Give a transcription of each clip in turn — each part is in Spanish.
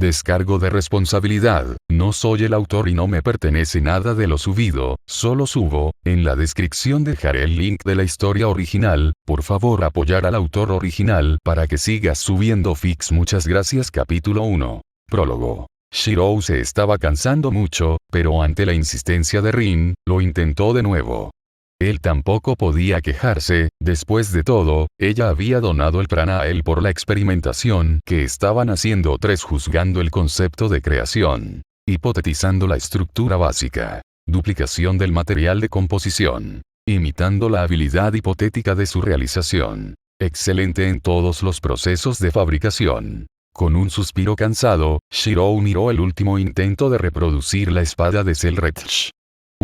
Descargo de responsabilidad, no soy el autor y no me pertenece nada de lo subido, solo subo. En la descripción dejaré el link de la historia original, por favor apoyar al autor original para que sigas subiendo fics. Muchas gracias. Capítulo 1. Prólogo. Shirou se estaba cansando mucho, pero ante la insistencia de Rin, lo intentó de nuevo. Él tampoco podía quejarse, después de todo, ella había donado el prana a él por la experimentación que estaban haciendo tres, juzgando el concepto de creación, hipotetizando la estructura básica, duplicación del material de composición, imitando la habilidad hipotética de su realización, excelente en todos los procesos de fabricación. Con un suspiro cansado, Shirou miró el último intento de reproducir la espada de Selretch.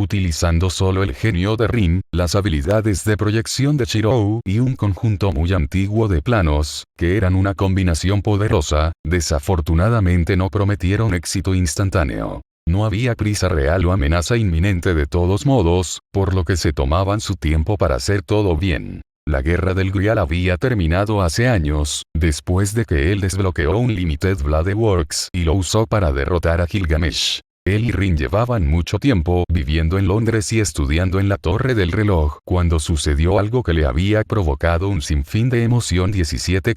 Utilizando solo el genio de Rin, las habilidades de proyección de Shirou y un conjunto muy antiguo de planos, que eran una combinación poderosa, desafortunadamente no prometieron éxito instantáneo. No había prisa real o amenaza inminente de todos modos, por lo que se tomaban su tiempo para hacer todo bien. La guerra del Grial había terminado hace años, después de que él desbloqueó un Limited Blade Works y lo usó para derrotar a Gilgamesh. Él y Rin llevaban mucho tiempo viviendo en Londres y estudiando en la Torre del Reloj cuando sucedió algo que le había provocado un sinfín de emoción. 17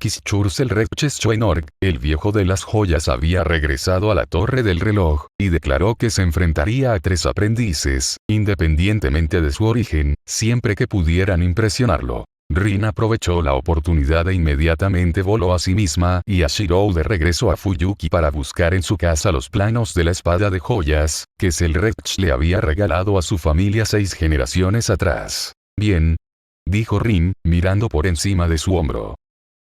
Selretch Choenorg, el viejo de las joyas, había regresado a la Torre del Reloj, y declaró que se enfrentaría a tres aprendices, independientemente de su origen, siempre que pudieran impresionarlo. Rin aprovechó la oportunidad e inmediatamente voló a sí misma y a Shirou de regreso a Fuyuki para buscar en su casa los planos de la espada de joyas, que Selretch le había regalado a su familia 6 generaciones atrás. Bien, dijo Rin, mirando por encima de su hombro.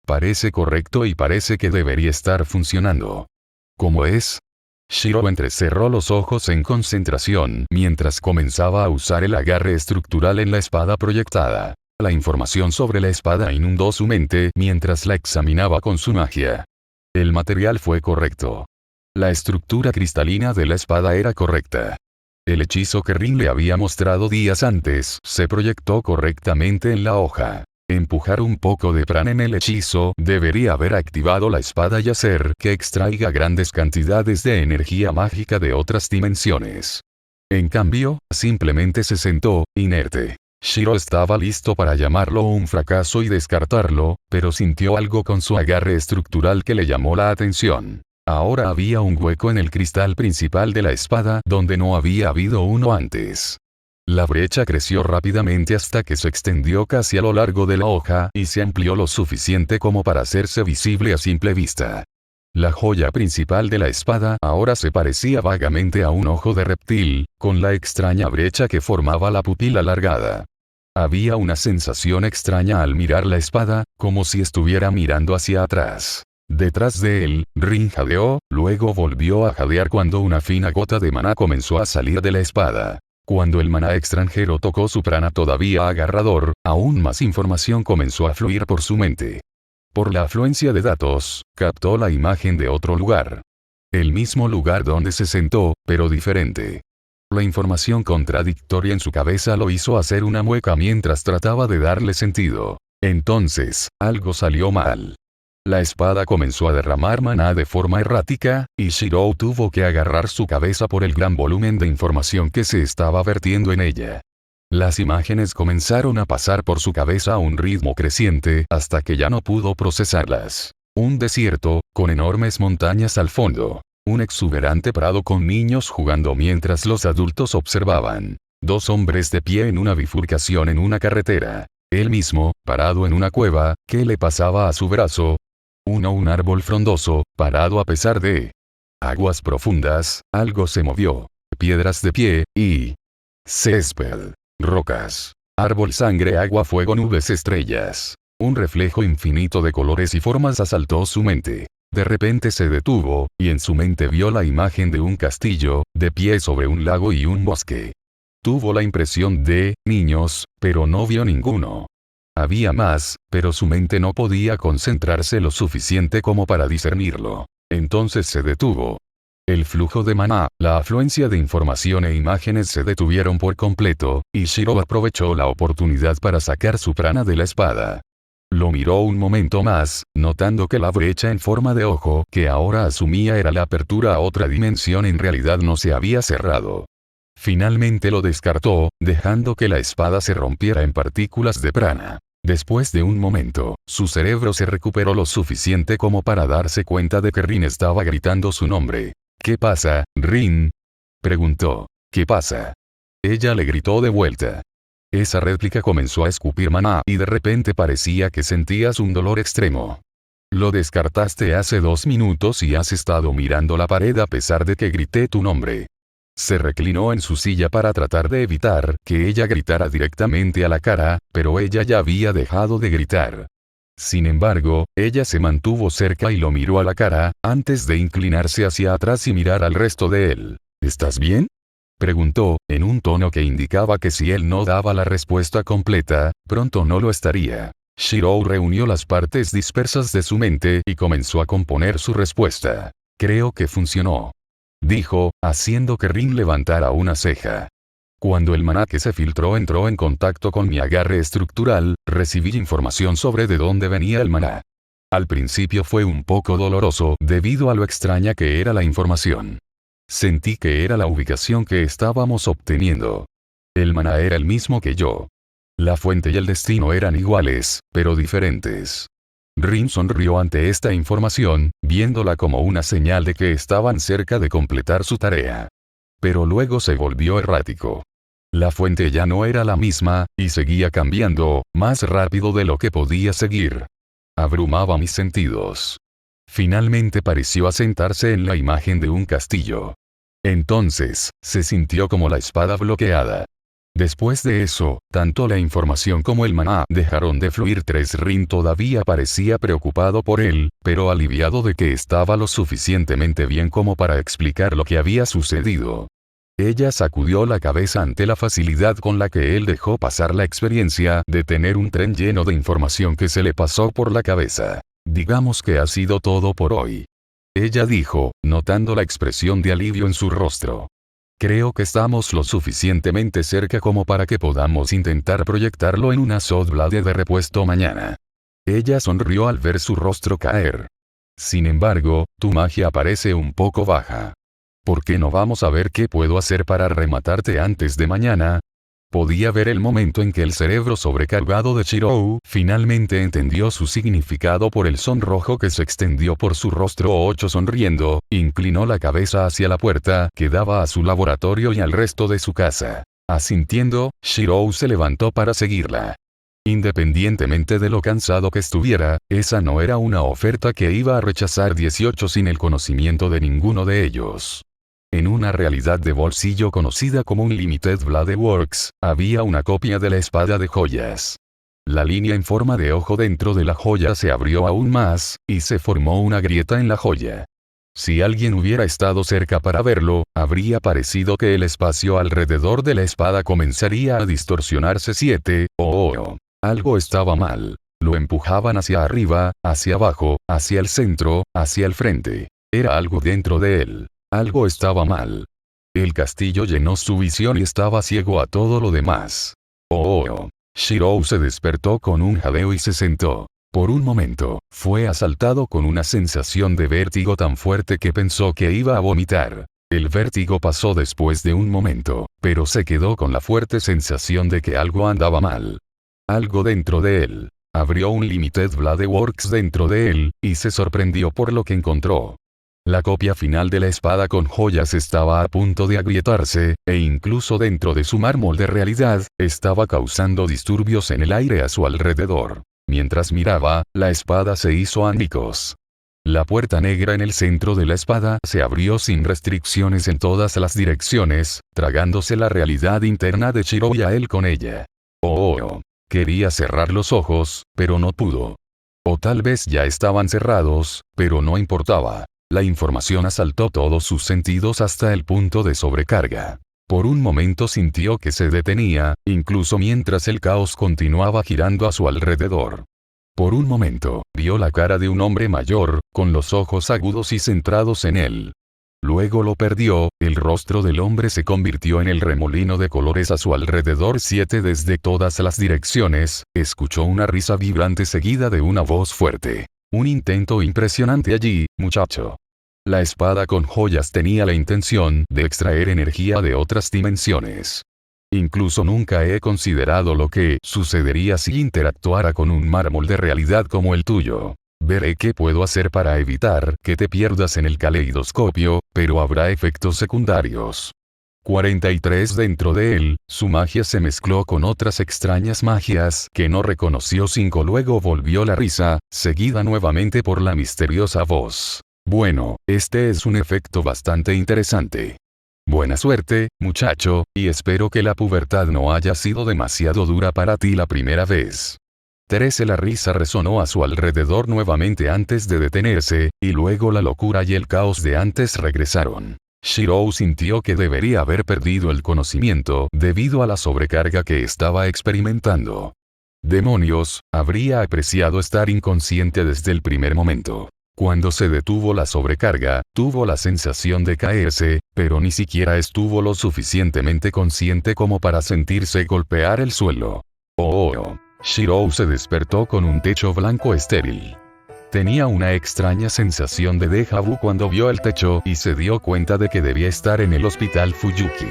Parece correcto y parece que debería estar funcionando. ¿Cómo es? Shirou entrecerró los ojos en concentración mientras comenzaba a usar el agarre estructural en la espada proyectada. La información sobre la espada inundó su mente mientras la examinaba con su magia. El material fue correcto. La estructura cristalina de la espada era correcta. El hechizo que Rin le había mostrado días antes se proyectó correctamente en la hoja. Empujar un poco de prana en el hechizo debería haber activado la espada y hacer que extraiga grandes cantidades de energía mágica de otras dimensiones. En cambio, simplemente se sentó, inerte. Shirou estaba listo para llamarlo un fracaso y descartarlo, pero sintió algo con su agarre estructural que le llamó la atención. Ahora había un hueco en el cristal principal de la espada donde no había habido uno antes. La brecha creció rápidamente hasta que se extendió casi a lo largo de la hoja y se amplió lo suficiente como para hacerse visible a simple vista. La joya principal de la espada ahora se parecía vagamente a un ojo de reptil, con la extraña brecha que formaba la pupila alargada. Había una sensación extraña al mirar la espada, como si estuviera mirando hacia atrás. Detrás de él, Rin jadeó, luego volvió a jadear cuando una fina gota de maná comenzó a salir de la espada. Cuando el maná extranjero tocó su prana todavía agarrador, aún más información comenzó a fluir por su mente. Por la afluencia de datos, captó la imagen de otro lugar. El mismo lugar donde se sentó, pero diferente. La información contradictoria en su cabeza lo hizo hacer una mueca mientras trataba de darle sentido. Entonces, algo salió mal. La espada comenzó a derramar maná de forma errática, y Shirou tuvo que agarrar su cabeza por el gran volumen de información que se estaba vertiendo en ella. Las imágenes comenzaron a pasar por su cabeza a un ritmo creciente hasta que ya no pudo procesarlas. Un desierto, con enormes montañas al fondo. Un exuberante prado con niños jugando mientras los adultos observaban. 2 hombres de pie en una bifurcación en una carretera. Él mismo, parado en una cueva, que le pasaba a su brazo. Un árbol frondoso, parado a pesar de aguas profundas, algo se movió. Piedras de pie, y césped. Rocas. Árbol, sangre, agua, fuego, nubes, estrellas. Un reflejo infinito de colores y formas asaltó su mente. De repente se detuvo, y en su mente vio la imagen de un castillo, de pie sobre un lago y un bosque. Tuvo la impresión de niños, pero no vio ninguno. Había más, pero su mente no podía concentrarse lo suficiente como para discernirlo. Entonces se detuvo. El flujo de maná, la afluencia de información e imágenes se detuvieron por completo, y Shirou aprovechó la oportunidad para sacar su prana de la espada. Lo miró un momento más, notando que la brecha en forma de ojo que ahora asumía era la apertura a otra dimensión en realidad no se había cerrado. Finalmente lo descartó, dejando que la espada se rompiera en partículas de prana. Después de un momento, su cerebro se recuperó lo suficiente como para darse cuenta de que Rin estaba gritando su nombre. ¿Qué pasa, Rin? Preguntó. ¿Qué pasa? Ella le gritó de vuelta. Esa réplica comenzó a escupir maná y de repente parecía que sentías un dolor extremo. Lo descartaste hace 2 minutos y has estado mirando la pared a pesar de que grité tu nombre. Se reclinó en su silla para tratar de evitar que ella gritara directamente a la cara, pero ella ya había dejado de gritar. Sin embargo, ella se mantuvo cerca y lo miró a la cara, antes de inclinarse hacia atrás y mirar al resto de él. ¿Estás bien? Preguntó, en un tono que indicaba que si él no daba la respuesta completa, pronto no lo estaría. Shirou reunió las partes dispersas de su mente y comenzó a componer su respuesta. Creo que funcionó. Dijo, haciendo que Rin levantara una ceja. Cuando el maná que se filtró entró en contacto con mi agarre estructural, recibí información sobre de dónde venía el maná. Al principio fue un poco doloroso debido a lo extraña que era la información. Sentí que era la ubicación que estábamos obteniendo. El maná era el mismo que yo. La fuente y el destino eran iguales, pero diferentes. Rin sonrió ante esta información, viéndola como una señal de que estaban cerca de completar su tarea. Pero luego se volvió errático. La fuente ya no era la misma, y seguía cambiando, más rápido de lo que podía seguir. Abrumaba mis sentidos. Finalmente pareció asentarse en la imagen de un castillo. Entonces, se sintió como la espada bloqueada. Después de eso, tanto la información como el maná dejaron de fluir. Rin todavía parecía preocupado por él, pero aliviado de que estaba lo suficientemente bien como para explicar lo que había sucedido. Ella sacudió la cabeza ante la facilidad con la que él dejó pasar la experiencia de tener un tren lleno de información que se le pasó por la cabeza. Digamos que ha sido todo por hoy. Ella dijo, notando la expresión de alivio en su rostro. Creo que estamos lo suficientemente cerca como para que podamos intentar proyectarlo en una Swordblade de repuesto mañana. Ella sonrió al ver su rostro caer. Sin embargo, tu magia parece un poco baja. ¿Por qué no vamos a ver qué puedo hacer para rematarte antes de mañana? Podía ver el momento en que el cerebro sobrecargado de Shirou finalmente entendió su significado por el sonrojo que se extendió por su rostro. Sonriendo, inclinó la cabeza hacia la puerta que daba a su laboratorio y al resto de su casa. Asintiendo, Shirou se levantó para seguirla. Independientemente de lo cansado que estuviera, esa no era una oferta que iba a rechazar 18 sin el conocimiento de ninguno de ellos. En una realidad de bolsillo conocida como Unlimited Blade Works, había una copia de la espada de joyas. La línea en forma de ojo dentro de la joya se abrió aún más, y se formó una grieta en la joya. Si alguien hubiera estado cerca para verlo, habría parecido que el espacio alrededor de la espada comenzaría a distorsionarse. Algo estaba mal. Lo empujaban hacia arriba, hacia abajo, hacia el centro, hacia el frente. Era algo dentro de él. Algo estaba mal. El castillo llenó su visión y estaba ciego a todo lo demás. Shirou se despertó con un jadeo y se sentó. Por un momento, fue asaltado con una sensación de vértigo tan fuerte que pensó que iba a vomitar. El vértigo pasó después de un momento, pero se quedó con la fuerte sensación de que algo andaba mal. Algo dentro de él. Abrió un Unlimited Blade Works dentro de él, y se sorprendió por lo que encontró. La copia final de la espada con joyas estaba a punto de agrietarse, e incluso dentro de su mármol de realidad, estaba causando disturbios en el aire a su alrededor. Mientras miraba, la espada se hizo añicos. La puerta negra en el centro de la espada se abrió sin restricciones en todas las direcciones, tragándose la realidad interna de Shirou y a él con ella. Quería cerrar los ojos, pero no pudo. O tal vez ya estaban cerrados, pero no importaba. La información asaltó todos sus sentidos hasta el punto de sobrecarga. Por un momento sintió que se detenía, incluso mientras el caos continuaba girando a su alrededor. Por un momento, vio la cara de un hombre mayor, con los ojos agudos y centrados en él. Luego lo perdió, el rostro del hombre se convirtió en el remolino de colores a su alrededor. 7 Desde todas las direcciones, escuchó una risa vibrante seguida de una voz fuerte. Un intento impresionante allí, muchacho. La espada con joyas tenía la intención de extraer energía de otras dimensiones. Incluso nunca he considerado lo que sucedería si interactuara con un mármol de realidad como el tuyo. Veré qué puedo hacer para evitar que te pierdas en el caleidoscopio, pero habrá efectos secundarios. 43 Dentro de él, su magia se mezcló con otras extrañas magias que no reconoció. 5 Luego volvió la risa, seguida nuevamente por la misteriosa voz. Bueno, este es un efecto bastante interesante. Buena suerte, muchacho, y espero que la pubertad no haya sido demasiado dura para ti la primera vez. 13 La risa resonó a su alrededor nuevamente antes de detenerse, y luego la locura y el caos de antes regresaron. Shirou sintió que debería haber perdido el conocimiento debido a la sobrecarga que estaba experimentando. Demonios, habría apreciado estar inconsciente desde el primer momento. Cuando se detuvo la sobrecarga, tuvo la sensación de caerse, pero ni siquiera estuvo lo suficientemente consciente como para sentirse golpear el suelo. Oh. Shirou se despertó con un techo blanco estéril. Tenía una extraña sensación de déjà vu cuando vio el techo y se dio cuenta de que debía estar en el hospital Fuyuki.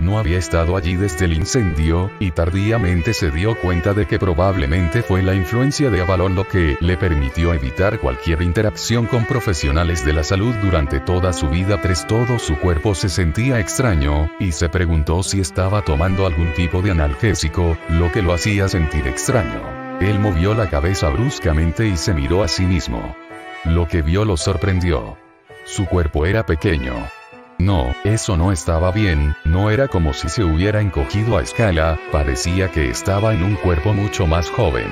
No había estado allí desde el incendio, y tardíamente se dio cuenta de que probablemente fue la influencia de Avalon lo que le permitió evitar cualquier interacción con profesionales de la salud durante toda su vida. 3 Todo su cuerpo se sentía extraño, y se preguntó si estaba tomando algún tipo de analgésico, lo que lo hacía sentir extraño. Él movió la cabeza bruscamente y se miró a sí mismo. Lo que vio lo sorprendió. Su cuerpo era pequeño. No, eso no estaba bien, no era como si se hubiera encogido a escala, parecía que estaba en un cuerpo mucho más joven.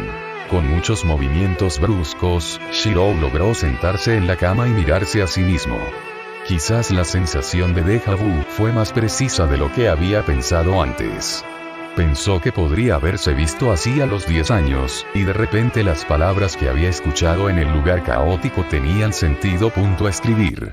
Con muchos movimientos bruscos, Shirou logró sentarse en la cama y mirarse a sí mismo. Quizás la sensación de déjà vu fue más precisa de lo que había pensado antes. Pensó que podría haberse visto así a los 10 años, y de repente las palabras que había escuchado en el lugar caótico tenían sentido. Escribir.